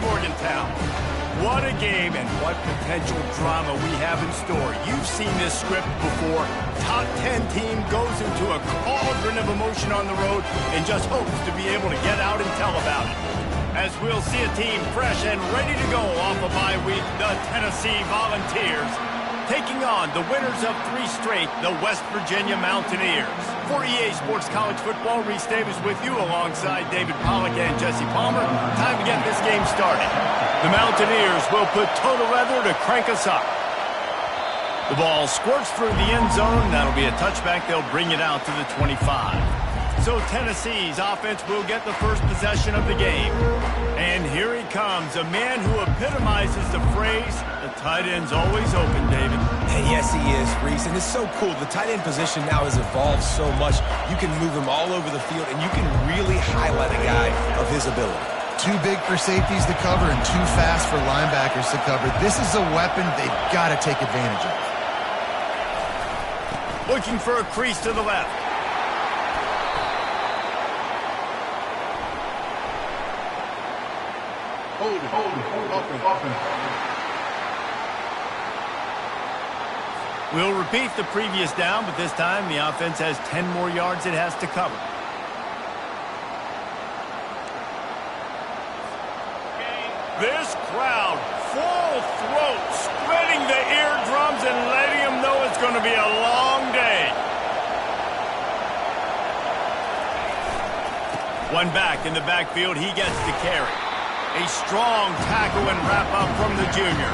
Morgantown. What a game and what potential drama we have in store. You've seen this script before. Top 10 team goes into a cauldron of emotion on the road and just hopes to be able to get out and tell about it. As we'll see a team fresh and ready to go off a bye week, the Tennessee Volunteers, taking on the winners of 3 straight, the West Virginia Mountaineers. For EA Sports College Football, Reese Davis with you alongside David Pollack and Jesse Palmer. Time to get this game started. The Mountaineers will put total leather to crank us up. The ball squirts through the end zone. That'll be a touchback. They'll bring it out to the 25. So Tennessee's offense will get the first possession of the game. And here he comes, a man who epitomizes the phrase, the tight end's always open, David. And yes, he is, Reese. And it's so cool. The tight end position now has evolved so much. You can move him all over the field, and you can really highlight a guy of his ability. Too big for safeties to cover and too fast for linebackers to cover. This is a weapon they've got to take advantage of. Looking for a crease to the left. Hold it. We'll repeat the previous down, but this time the offense has 10 more yards it has to cover. This crowd, full throat, spreading the eardrums and letting them know it's going to be a long day. One back in the backfield, he gets the carry. A strong tackle and wrap-up from the junior.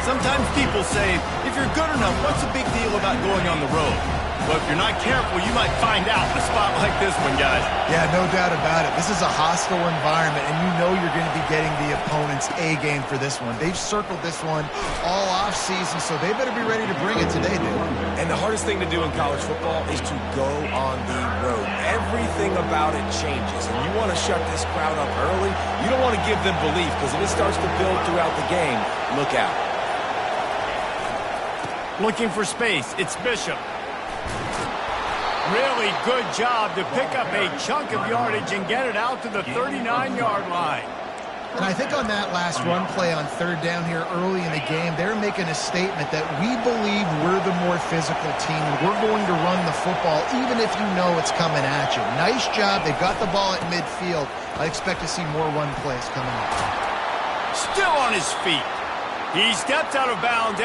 Sometimes people say, if you're good enough, what's the big deal about going on the road? Well, if you're not careful, you might find out in a spot like this one, guys. Yeah, no doubt about it. This is a hostile environment, and you know you're going to be getting the opponent's A game for this one. They've circled this one all off-season, so they better be ready to bring it today, dude. And the hardest thing to do in college football is to go on the road. Everything about it changes, and you want to shut this crowd up early. You don't want to give them belief, because if it starts to build throughout the game, look out. Looking for space, it's Bishop. Really good job to pick up a chunk of yardage and get it out to the 39-yard line. And I think on that last run play on third down here early in the game, they're making a statement that we believe we're the more physical team. We're going to run the football even if you know it's coming at you. Nice job. They got the ball at midfield. I expect to see more run plays coming up. Still on his feet. He steps out of bounds.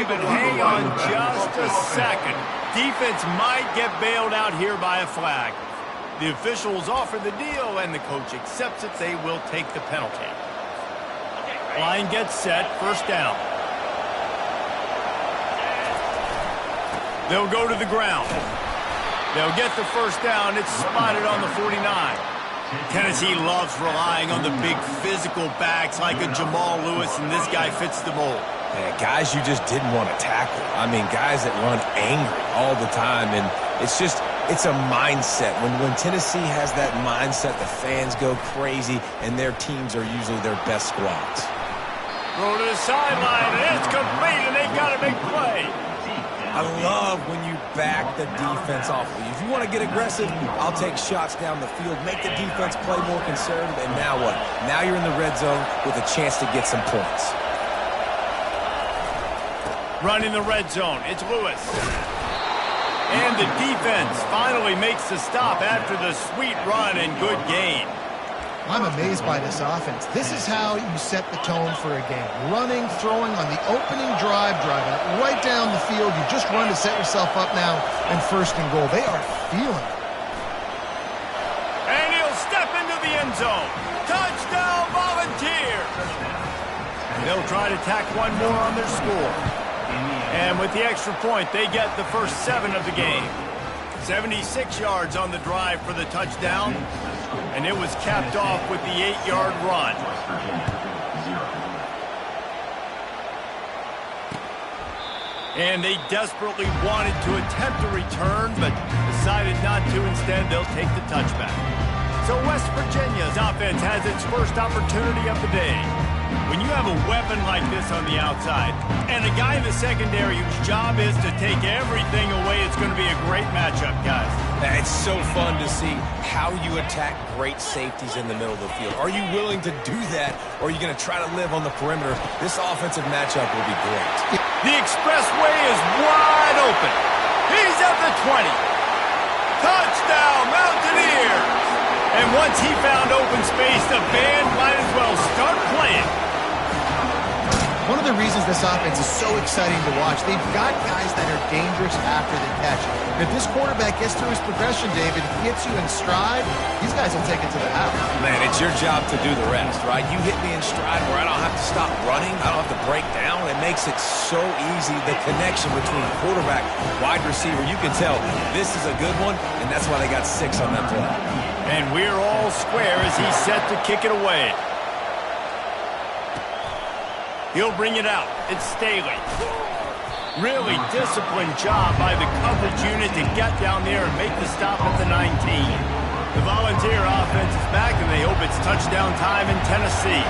but hang on just a second. Defense might get bailed out here by a flag. The officials offer the deal, and the coach accepts it. They will take the penalty. Line gets set, first down. They'll go to the ground. They'll get the first down. It's spotted on the 49. Tennessee loves relying on the big physical backs like a Jamal Lewis, and this guy fits the mold. Yeah, guys you just didn't want to tackle. I mean, guys that run angry all the time, and it's a mindset. When Tennessee has that mindset, the fans go crazy, and their teams are usually their best squads. Throw to the sideline, and it's complete, and they've got a big play. I love when you back the defense off of you. If you want to get aggressive, I'll take shots down the field, make the defense play more conservative, and now what? Now you're in the red zone with a chance to get some points. Running the red zone, it's Lewis. And the defense finally makes the stop after the sweet run and good gain. I'm amazed by this offense. This is how you set the tone for a game. Running, throwing on the opening drive, driving it right down the field. You just run to set yourself up now and first and goal. They are feeling it. And he'll step into the end zone. Touchdown, Volunteers! They'll try to tack one more on their score. And with the extra point, they get the first 7 of the game. 76 yards on the drive for the touchdown. And it was capped off with the 8-yard run. And they desperately wanted to attempt a return, but decided not to. Instead, they'll take the touchback. So West Virginia's offense has its first opportunity of the day. When you have a weapon like this on the outside, and a guy in the secondary whose job is to take everything away, it's going to be a great matchup, guys. It's so fun to see how you attack great safeties in the middle of the field. Are you willing to do that, or are you going to try to live on the perimeter? This offensive matchup will be great. The expressway is wide open. He's at the 20. Touchdown, Mountaineers! And once he found open space, the band might as well start playing. One of the reasons this offense is so exciting to watch, they've got guys that are dangerous after the catch. If this quarterback gets through his progression, David, gets you in stride, these guys will take it to the house. Man, it's your job to do the rest, right? You hit me in stride where I don't have to stop running. I don't have to break down. It makes it so easy. The connection between quarterback, wide receiver, you can tell this is a good one, and that's why they got 6 on that play. And we're all square as he's set to kick it away. He'll bring it out. It's Staley. Really disciplined job by the coverage unit to get down there and make the stop at the 19. The Volunteer offense is back, and they hope it's touchdown time in Tennessee.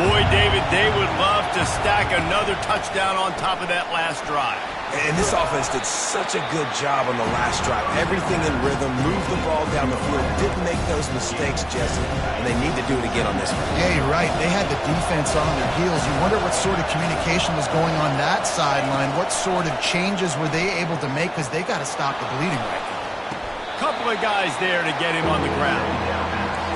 Boy, David, they would love to stack another touchdown on top of that last drive. And this offense did such a good job on the last drive. Everything in rhythm, moved the ball down the field, didn't make those mistakes, Jesse, and they need to do it again on this one. Yeah, you're right. They had the defense on their heels. You wonder what sort of communication was going on that sideline. What sort of changes were they able to make, because they got to stop the bleeding right now. Couple of guys there to get him on the ground.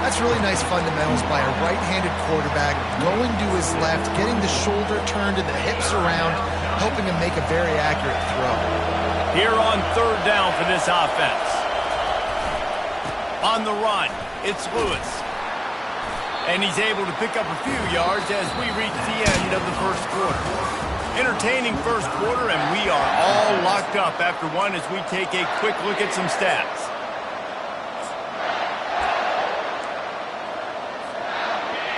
That's really nice fundamentals by a right-handed quarterback, going to his left, getting the shoulder turned and the hips around, helping him make a very accurate throw. Here on 3rd down for this offense. On the run, it's Lewis. And he's able to pick up a few yards as we reach the end of the first quarter. Entertaining first quarter, and we are all locked up after one as we take a quick look at some stats.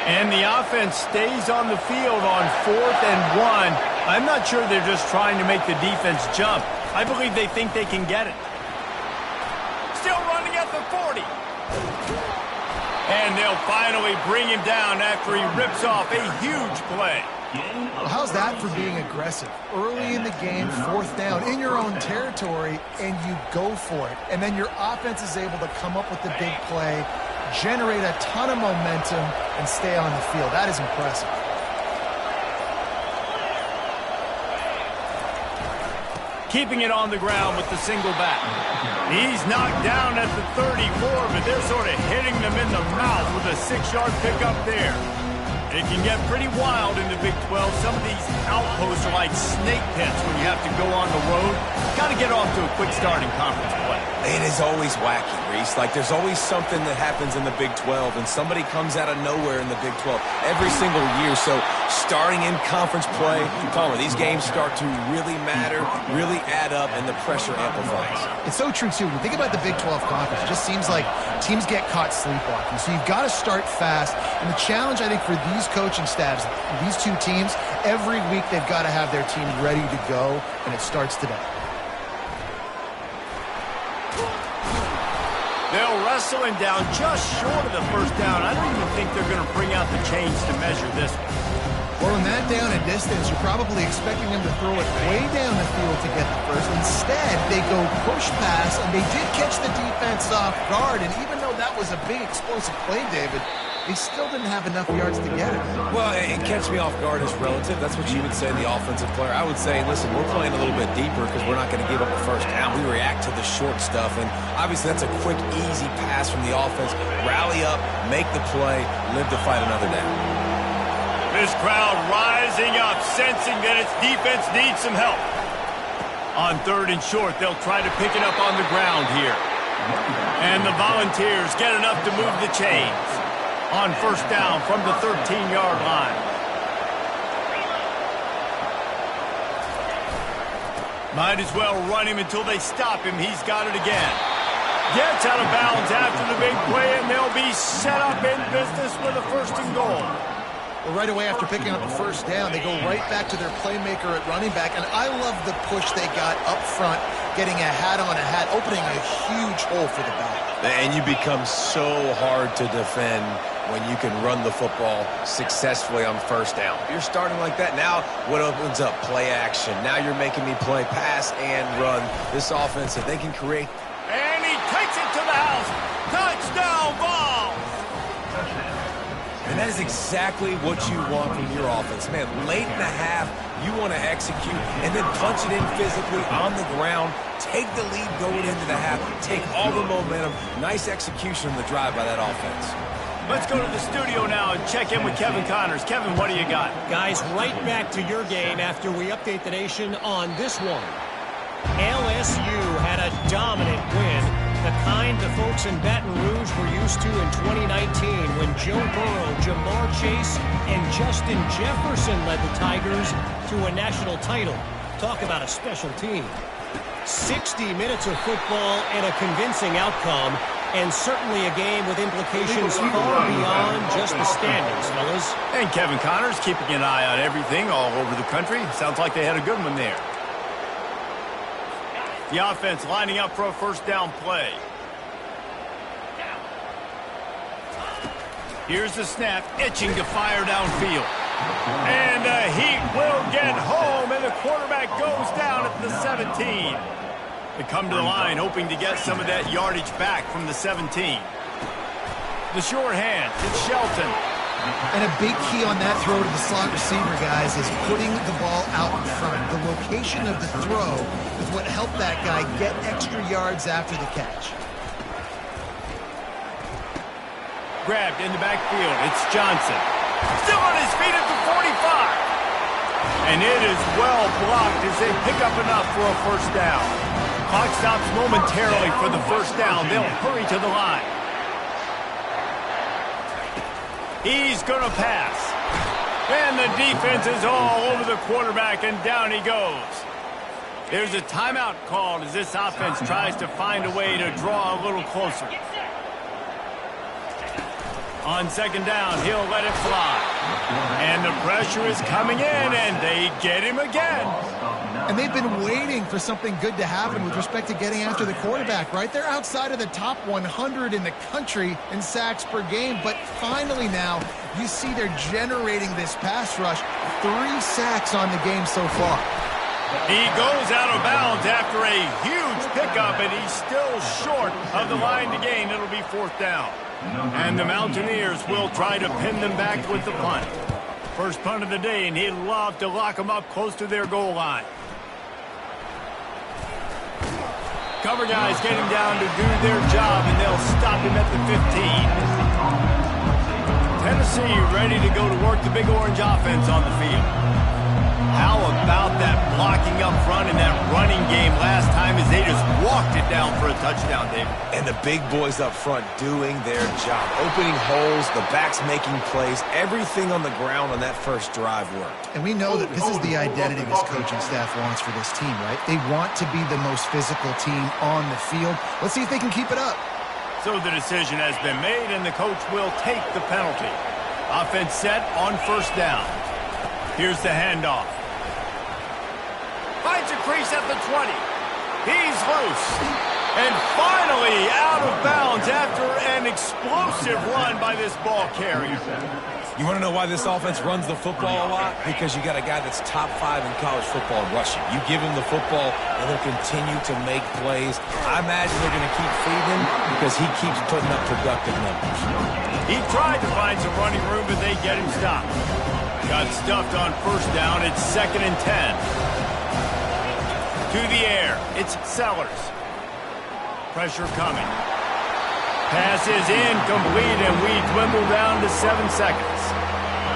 And the offense stays on the field on 4th and 1. I'm not sure they're just trying to make the defense jump. I believe they think they can get it. Still running at the 40. And they'll finally bring him down after he rips off a huge play. Well, how's that for being aggressive? Early in the game, 4th down, in your own territory, and you go for it. And then your offense is able to come up with the big play, generate a ton of momentum, and stay on the field. That is impressive. Keeping it on the ground with the single back. He's knocked down at the 34, but they're sort of hitting them in the mouth with a 6-yard pickup there. It can get pretty wild in the Big 12. Some of these outposts are like snake pits when you have to go on the road. Got to get off to a quick start in conference play. It is always wacky, Reese. Like, there's always something that happens in the Big 12, and somebody comes out of nowhere in the Big 12 every single year. So starting in conference play, Palmer, these games start to really matter, really add up, and the pressure amplifies. It's so true, too. When you think about the Big 12 conference, it just seems like teams get caught sleepwalking. So you've got to start fast. And the challenge, I think, for these coaching staffs, these two teams, every week they've got to have their team ready to go, and it starts today. They'll wrestle him down just short of the first down. I don't even think they're going to bring out the chains to measure this one. Well, in that down and distance, you're probably expecting them to throw it way down the field to get the first. Instead, they go push pass, and they did catch the defense off guard. And even though that was a big explosive play, David, they still didn't have enough yards to get it. Well, and catch me off guard is relative. That's what you would say, the offensive player. I would say, listen, we're playing a little bit deeper because we're not going to give up a first down. We react to the short stuff, and obviously that's a quick, easy pass from the offense. Rally up, make the play, live to fight another down. This crowd rising up, sensing that its defense needs some help. On 3rd and short, they'll try to pick it up on the ground here. And the Volunteers get enough to move the chains. On 1st down from the 13-yard line. Might as well run him until they stop him. He's got it again. Gets out of bounds after the big play, and they'll be set up in business with a 1st and goal. Well, right away after picking up a first down, they go right back to their playmaker at running back. And I love the push they got up front, getting a hat on a hat, opening a huge hole for the back. And you become so hard to defend when you can run the football successfully on 1st down. If you're starting like that, now what opens up? Play action. Now you're making me play pass and run. This offense, if they can create. And he takes it to the house. Touchdown ball. And that is exactly what you want from your offense. Man, late in the half, you want to execute and then punch it in physically on the ground. Take the lead going into the half. Take all the momentum. Nice execution on the drive by that offense. Let's go to the studio now and check in with Kevin Connors. Kevin, what do you got? Guys, right back to your game after we update the nation on this one. LSU had a dominant win, the kind the folks in Baton Rouge were used to in 2019 when Joe Burrow, Jamar Chase, and Justin Jefferson led the Tigers to a national title. Talk about a special team. 60 minutes of football and a convincing outcome, and certainly a game with implications far beyond just the standings, fellas. And Kevin Connors keeping an eye on everything all over the country. Sounds like they had a good one there. The offense lining up for a 1st down play. Here's the snap, itching to fire downfield. And the Heat will get home, and the quarterback goes down at the 17. They come to the line, hoping to get some of that yardage back from the 17. The short hand, it's Shelton. And a big key on that throw to the slot receiver, guys, is putting the ball out in front. The location of the throw is what helped that guy get extra yards after the catch. Grabbed in the backfield. It's Johnson. Still on his feet at the 45. And it is well blocked as they pick up enough for a 1st down. Clock stops momentarily for the 1st down. They'll hurry to the line. He's going to pass. And the defense is all over the quarterback, and down he goes. There's a timeout called as this offense tries to find a way to draw a little closer. On 2nd down, he'll let it fly. And the pressure is coming in, and they get him again. And they've been waiting for something good to happen with respect to getting after the quarterback, right? They're outside of the top 100 in the country in sacks per game, but finally now you see they're generating this pass rush. 3 sacks on the game so far. He goes out of bounds after a huge pickup, and he's still short of the line to gain. It'll be 4th down. And the Mountaineers will try to pin them back with the punt. First punt of the day, and he'd love to lock them up close to their goal line. Cover guys getting down to do their job, and they'll stop him at the 15. Tennessee ready to go to work the big orange offense on the field. How about that blocking up front and that running game last time as they just walked it down for a touchdown, David? And the big boys up front doing their job. Opening holes, the backs making plays. Everything on the ground on that first drive worked. And we know that this is the identity this coaching staff wants for this team, right? They want to be the most physical team on the field. Let's see if they can keep it up. So the decision has been made, and the coach will take the penalty. Offense set on first down. Here's the handoff. Finds a crease at the 20. He's loose. And finally out of bounds after an explosive run by this ball carrier. You want to know why this offense runs the football a lot? Because you got a guy that's top 5 in college football rushing. You give him the football, and he'll continue to make plays. I imagine they're going to keep feeding him because he keeps putting up productive numbers. He tried to find some running room, but they get him stopped. Got stuffed on first down. It's 2nd and 10. To the air. It's Sellers. Pressure coming. Pass is incomplete, and we dwindle down to 7 seconds.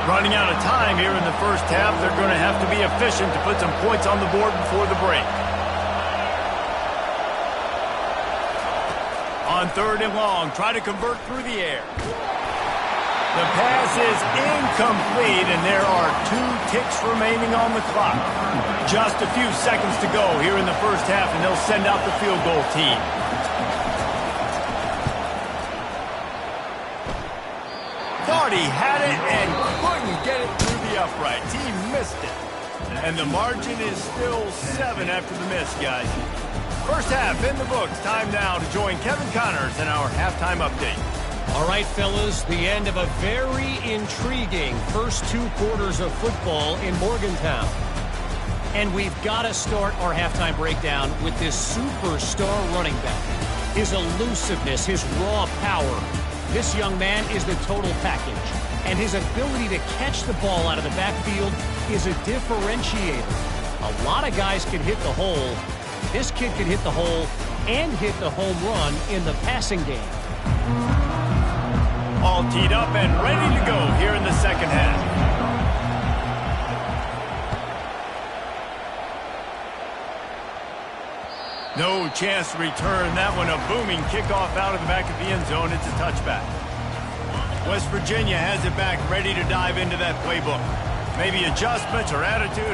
Running out of time here in the first half. They're going to have to be efficient to put some points on the board before the break. On 3rd and long, try to convert through the air. The pass is incomplete, and there are 2 ticks remaining on the clock. Just a few seconds to go here in the first half, and they'll send out the field goal team. Thought he had it and couldn't get it through the uprights. He missed it. And the margin is still 7 after the miss, guys. First half in the books. Time now to join Kevin Connors in our halftime update. All right, fellas, the end of a very intriguing first 2 quarters of football in Morgantown. And we've got to start our halftime breakdown with this superstar running back. His elusiveness, his raw power. This young man is the total package. And his ability to catch the ball out of the backfield is a differentiator. A lot of guys can hit the hole. This kid can hit the hole and hit the home run in the passing game. All teed up and ready to go here in the second half. No chance to return that one. A booming kickoff out of the back of the end zone. It's a touchback. West Virginia has it back, ready to dive into that playbook. Maybe adjustments or attitude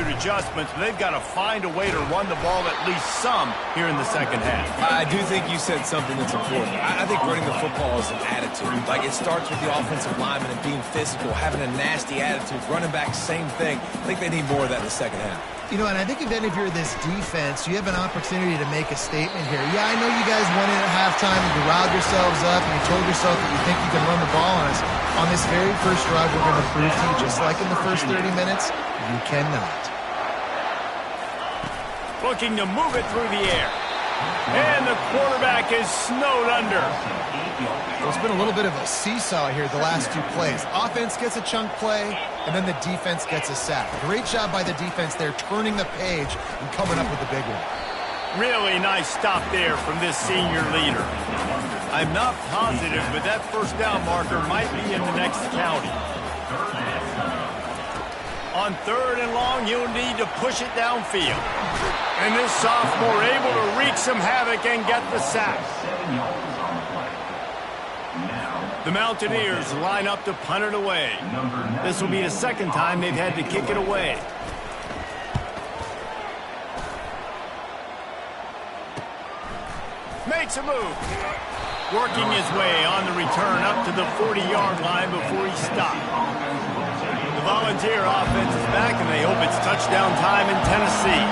adjustments, but they've got to find a way to run the ball at least some here in the second half. I do think you said something that's important. I think running the football is an attitude. Like, it starts with the offensive lineman and being physical, having a nasty attitude. Running back, same thing. I think they need more of that in the second half. You know, and I think even if you're this defense, you have an opportunity to make a statement here. Yeah, I know you guys won it at halftime and you riled yourselves up and you told yourself that you think you can run the ball on us. On this very first drive, we're going to prove to you, just like in the first 30 minutes, you cannot. Looking to move it through the air. And the quarterback is snowed under. Well, it's been a little bit of a seesaw here the last 2 plays. Offense gets a chunk play, and then the defense gets a sack. Great job by the defense there, turning the page and coming up with the big one. Really nice stop there from this senior leader. I'm not positive, but that first down marker might be in the next county. On 3rd and long, you'll need to push it downfield. And this sophomore able to wreak some havoc and get the sack. The Mountaineers line up to punt it away. This will be the second time they've had to kick it away. Makes a move. Working his way on the return up to the 40-yard line before he stopped. The Volunteer offense is back, and they hope it's touchdown time in Tennessee.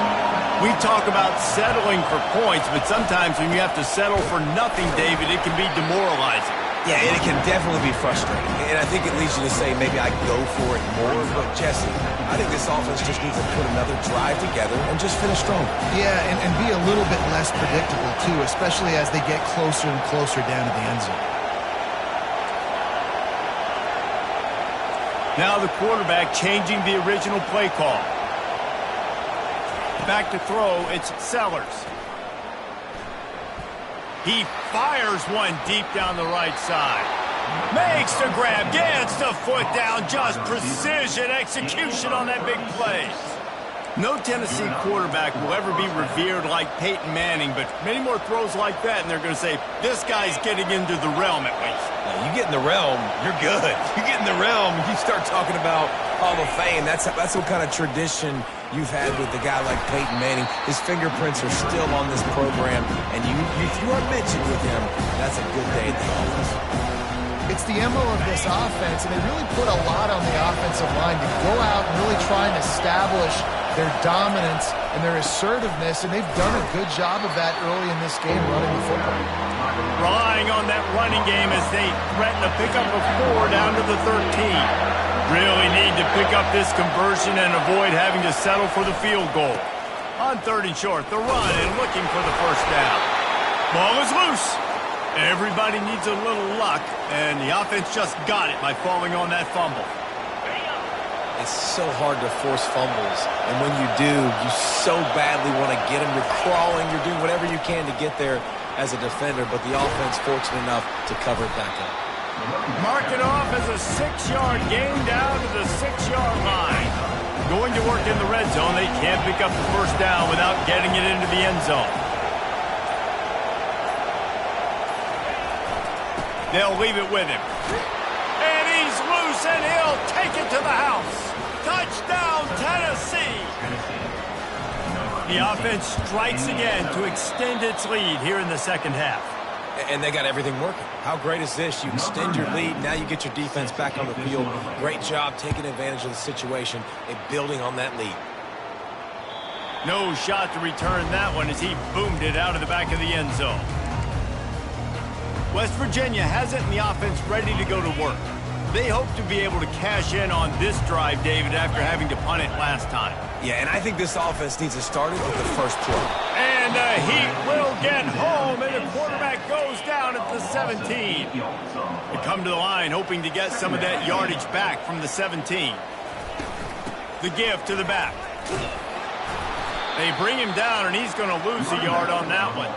We talk about settling for points, but sometimes when you have to settle for nothing, David, it can be demoralizing. Yeah, and it can definitely be frustrating. And I think it leads you to say maybe I go for it more. But, Jesse, I think this offense just needs to put another drive together and just finish strong. Yeah, and be a little bit less predictable, too, especially as they get closer and closer down to the end zone. Now the quarterback changing the original play call. Back to throw, it's Sellers. He fires one deep down the right side. Makes the grab, gets the foot down, just precision execution on that big play. No Tennessee quarterback will ever be revered like Peyton Manning, but many more throws like that, and they're going to say, this guy's getting into the realm at least. Now, you get in the realm, you're good. You get in the realm, you start talking about Hall of Fame. That's what kind of tradition you've had with a guy like Peyton Manning. His fingerprints are still on this program, and if you are mentioned with him, that's a good day in the office. It's the MO of this offense, and they really put a lot on the offensive line to go out and really try and establish their dominance and their assertiveness, and they've done a good job of that early in this game running the football. Relying on that running game as they threaten to pick up a 4 down to the 13. Really need to pick up this conversion and avoid having to settle for the field goal. On 3rd and short, the run and looking for the first down. Ball is loose. Everybody needs a little luck, and the offense just got it by falling on that fumble. It's so hard to force fumbles, and when you do, you so badly want to get them. You're crawling, you're doing whatever you can to get there as a defender, but the offense fortunate enough to cover it back up. Mark it off as a 6-yard gain down to the 6-yard line. Going to work in the red zone, they can't pick up the first down without getting it into the end zone. They'll leave it with him. And he's loose, and he'll take it to the house. Touchdown, Tennessee! The offense strikes again to extend its lead here in the second half. And they got everything working. How great is this? You extend your lead, now you get your defense back on the field. Great job taking advantage of the situation and building on that lead. No shot to return that one as he boomed it out of the back of the end zone. West Virginia has it and the offense ready to go to work. They hope to be able to cash in on this drive, David, after having to punt it last time. Yeah, and I think this offense needs to start it with the first play. And the Heat will get home, and the quarterback goes down at the 17. They come to the line hoping to get some of that yardage back from the 17. The give to the back. They bring him down, and he's going to lose a yard on that one.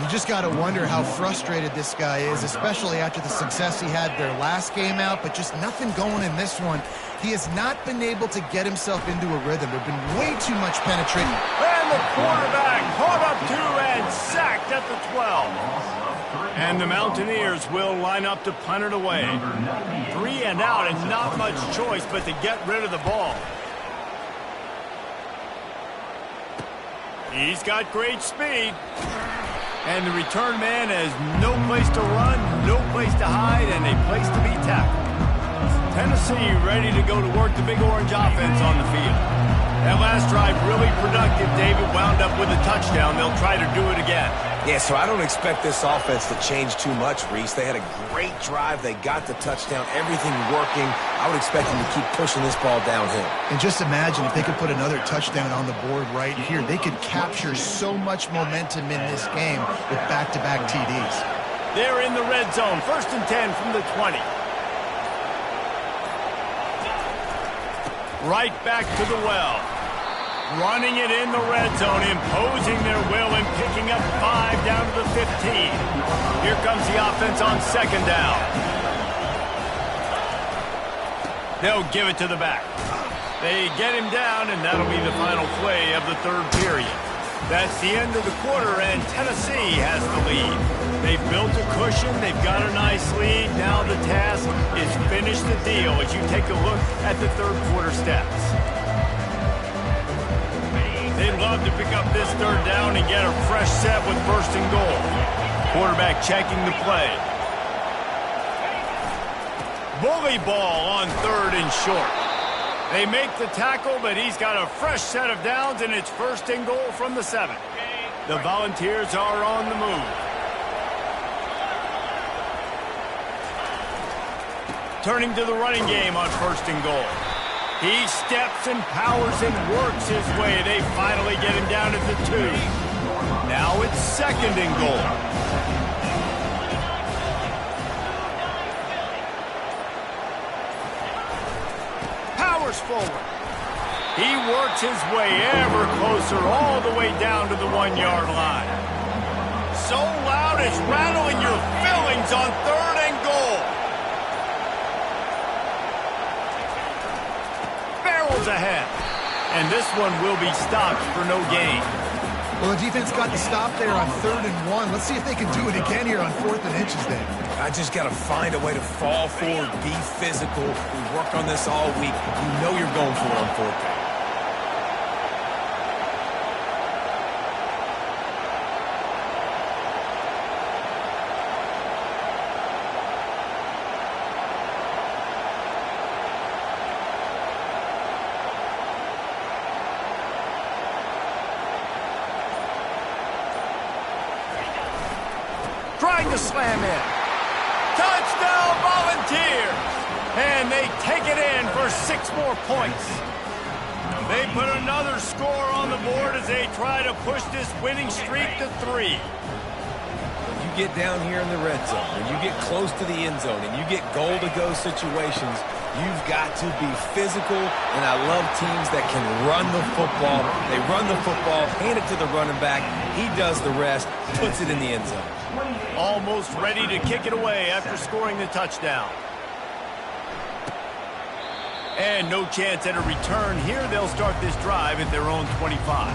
You just got to wonder how frustrated this guy is, especially after the success he had their last game out, but just nothing going in this one. He has not been able to get himself into a rhythm. There's been way too much penetration. And the quarterback caught up to and sacked at the 12. And the Mountaineers will line up to punt it away. 3 and out and not much choice but to get rid of the ball. He's got great speed. And the return man has no place to run, no place to hide, and a place to be tackled. Tennessee ready to go to work the Big Orange offense on the field. That last drive really productive. David wound up with a touchdown. They'll try to do it again. Yeah, so I don't expect this offense to change too much, Reese. They had a great drive. They got the touchdown. Everything working. I would expect them to keep pushing this ball downhill. And just imagine if they could put another touchdown on the board right here. They could capture so much momentum in this game with back-to-back TDs. They're in the red zone. 1st and 10 from the 20. Right back to the well. Running it in the red zone, imposing their will and picking up 5 down to the 15. Here comes the offense on 2nd down. They'll give it to the back. They get him down, and that'll be the final play of the 3rd period. That's the end of the quarter, and Tennessee has the lead. They've built a cushion. They've got a nice lead. Now the task is finish the deal as you take a look at the 3rd quarter stats. They'd love to pick up this 3rd down and get a fresh set with 1st and goal. Quarterback checking the play. Bully ball on 3rd and short. They make the tackle, but he's got a fresh set of downs, and it's 1st and goal from the 7. The Volunteers are on the move. Turning to the running game on 1st and goal. He steps and powers and works his way. They finally get him down at the 2. Now it's 2nd and goal. Powers forward. He works his way ever closer all the way down to the 1-yard line. So loud it's rattling your fillings on 3rd and goal. goes ahead. And this one will be stopped for no gain. Well, the defense got the stop there on 3rd and 1. Let's see if they can do it again here on 4th and inches then. I just got to find a way to fall forward, be physical. We worked on this all week. You know you're going for it on 4th down. Trying to slam in. Touchdown Volunteers! And they take it in for 6 more points. They put another score on the board as they try to push this winning streak to 3. When you get down here in the red zone, when you get close to the end zone, and you get goal-to-go situations, you've got to be physical, and I love teams that can run the football. They run the football, hand it to the running back. He does the rest, puts it in the end zone. Almost ready to kick it away after scoring the touchdown. And no chance at a return here. They'll start this drive at their own 25.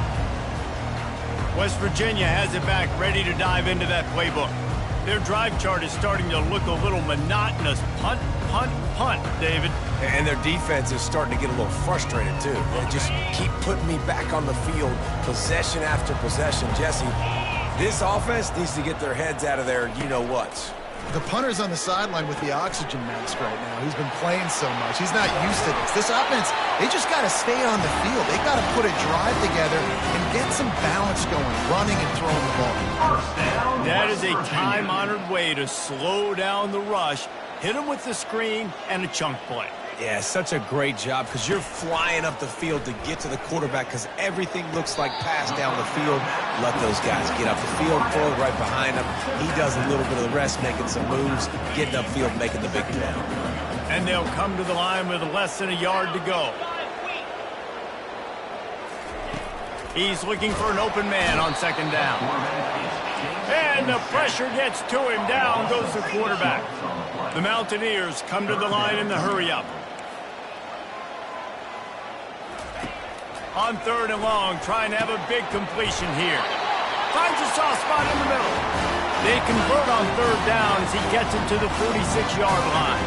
West Virginia has it back, ready to dive into that playbook. Their drive chart is starting to look a little monotonous. Punt, punt, punt, David. And their defense is starting to get a little frustrated, too. They just keep putting me back on the field, possession after possession. Jesse, this offense needs to get their heads out of their you-know-whats. The punter's on the sideline with the oxygen mask right now. He's been playing so much. He's not used to this. This offense, they just got to stay on the field. They got to put a drive together and get some balance going, running and throwing the ball. That is a time-honored way to slow down the rush, hit them with the screen, and a chunk play. Yeah, such a great job because you're flying up the field to get to the quarterback because everything looks like pass down the field. Let those guys get up the field, throw it right behind him. He does a little bit of the rest, making some moves, getting upfield, making the big play. And they'll come to the line with less than a yard to go. He's looking for an open man on 2nd down. And the pressure gets to him. Down goes the quarterback. The Mountaineers come to the line in the hurry-up. On 3rd and long, trying to have a big completion here. Finds a soft spot in the middle. They convert on 3rd down as he gets it to the 46-yard line.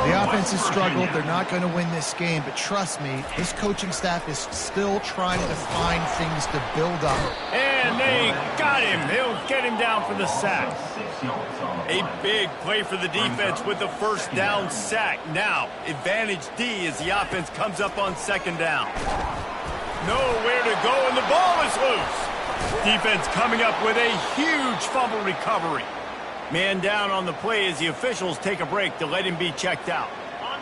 The offense has struggled. They're not going to win this game, but trust me, this coaching staff is still trying to find things to build up. And they got him. They'll get him down for the sack. A big play for the defense with the 1st down sack. Now, advantage D as the offense comes up on 2nd down. Nowhere to go, and the ball is loose. Defense coming up with a huge fumble recovery. Man down on the play as the officials take a break to let him be checked out.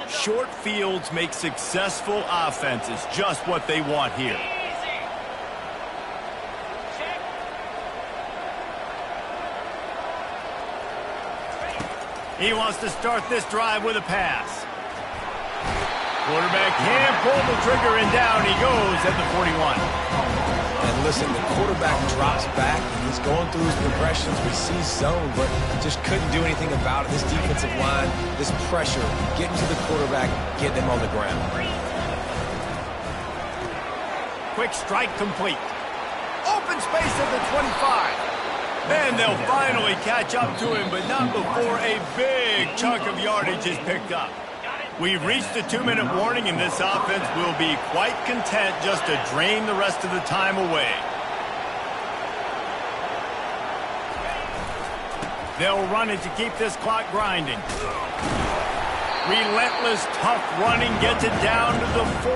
Short fields make successful offenses just what they want here. He wants to start this drive with a pass. Quarterback can't pull the trigger, and down he goes at the 41. And listen, the quarterback drops back. He's going through his progressions. We see zone, but just couldn't do anything about it. This defensive line, this pressure, getting to the quarterback, getting him on the ground. Quick strike complete. Open space at the 25. Then they'll finally catch up to him, but not before a big chunk of yardage is picked up. We've reached the 2-minute warning, and this offense will be quite content just to drain the rest of the time away. They'll run it to keep this clock grinding. Relentless, tough running gets it down to the 4.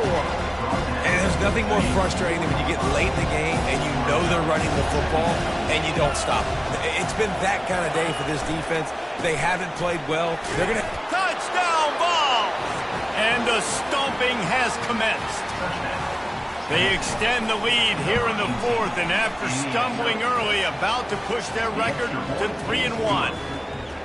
And there's nothing more frustrating than when you get late in the game and you know they're running the football and you don't stop them. It's been that kind of day for this defense. They haven't played well. They're going to... Touchdown ball! And the stomping has commenced. They extend the lead here in the 4th, and after stumbling early, about to push their record to 3-1.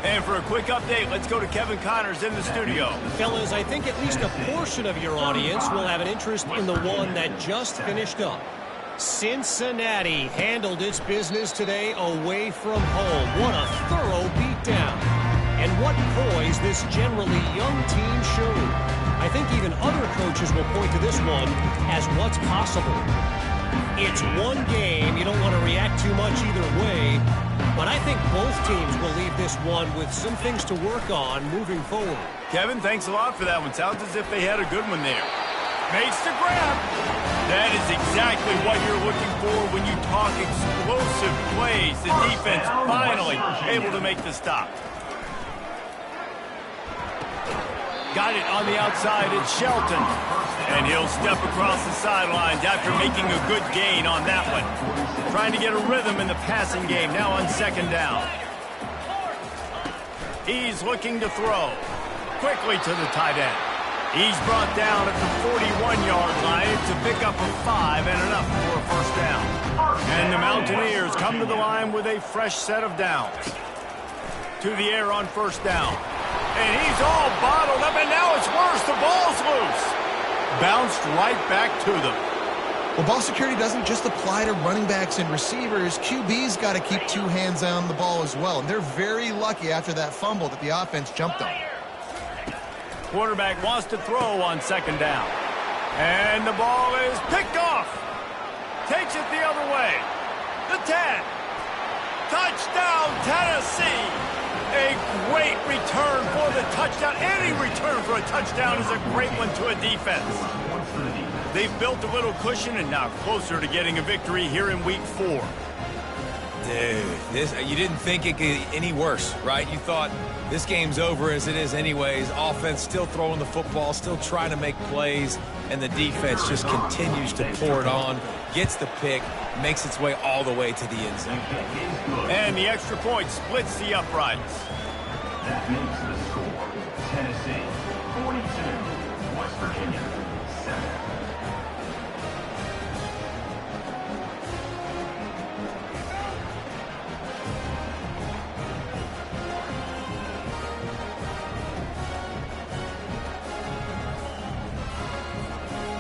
And for a quick update, let's go to Kevin Connors in the studio. Fellas, I think at least a portion of your audience will have an interest in the one that just finished up. Cincinnati handled its business today away from home. What a thorough beatdown. And what poise this generally young team showed. I think even other coaches will point to this one as what's possible. It's one game. You don't want to react too much either way. But I think both teams will leave this one with some things to work on moving forward. Kevin, thanks a lot for that one. Sounds as if they had a good one there. Makes the grab. That is exactly what you're looking for when you talk explosive plays. The defense finally able to make the stop. Got it on the outside. It's Shelton. And he'll step across the sidelines after making a good gain on that one. Trying to get a rhythm in the passing game now on second down. He's looking to throw. Quickly to the tight end. He's brought down at the 41-yard line to pick up a 5 and enough for a first down. And the Mountaineers come to the line with a fresh set of downs. To the air on first down. And he's all bottled up, and now it's worse. The ball's loose. Bounced right back to them. Well, ball security doesn't just apply to running backs and receivers. QB's got to keep two hands on the ball as well. And they're very lucky after that fumble that the offense jumped on. Quarterback wants to throw on second down. And the ball is picked off. Takes it the other way. The 10. Touchdown, Tennessee. A great return for the touchdown. Any return for a touchdown is a great one to a defense. They've built a little cushion and now closer to getting a victory here in week 4. Dude, you didn't think it could get any worse, right? You thought this game's over as it is anyways. Offense still throwing the football, still trying to make plays, and the defense just continues to pour it on, gets the pick, makes its way all the way to the end zone. And the extra point splits the uprights. That makes the score Tennessee 42, West Virginia 7.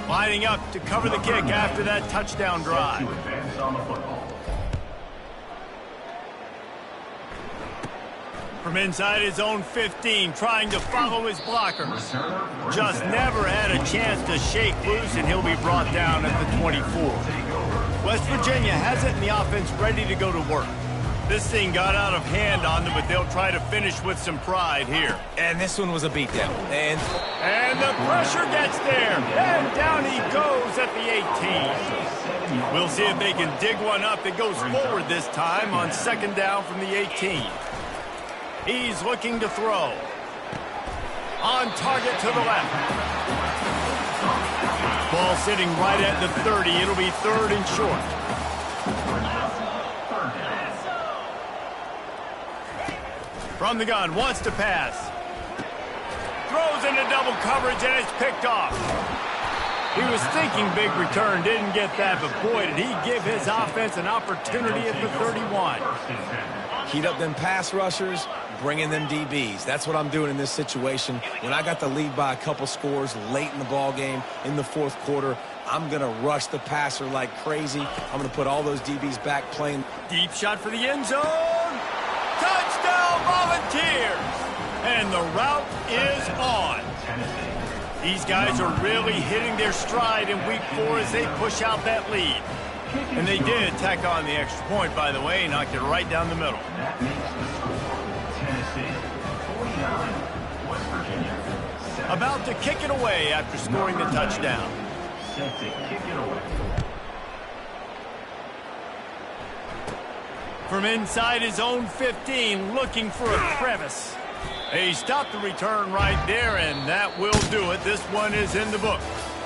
Lining up to cover the kick after that touchdown drive. To advance on the football. From inside his own 15, trying to follow his blockers. Just never had a chance to shake loose, and he'll be brought down at the 24. West Virginia has it in the offense ready to go to work. This thing got out of hand on them, but they'll try to finish with some pride here. And this one was a beatdown. And the pressure gets there. And down he goes at the 18. We'll see if they can dig one up. It goes forward this time on second down from the 18. He's looking to throw. On target to the left. Ball sitting right at the 30. It'll be third and short. From the gun, wants to pass. Throws into double coverage, and it's picked off. He was thinking big return, didn't get that, but boy, did he give his offense an opportunity at the 31. Heat up them pass rushers, bring in them DBs. That's what I'm doing in this situation. When I got the lead by a couple scores late in the ball game, in the fourth quarter, I'm going to rush the passer like crazy. I'm going to put all those DBs back playing. Deep shot for the end zone. Touchdown, Volunteers! And the route is on. These guys are really hitting their stride in week 4 as they push out that lead. And they did tack on the extra point, by the way, knocked it right down the middle. That makes the score Tennessee 49, West Virginia 7. About to kick it away after scoring the touchdown. Set to kick it away. From inside his own 15, looking for a crevice. He stopped the return right there, and that will do it. This one is in the book.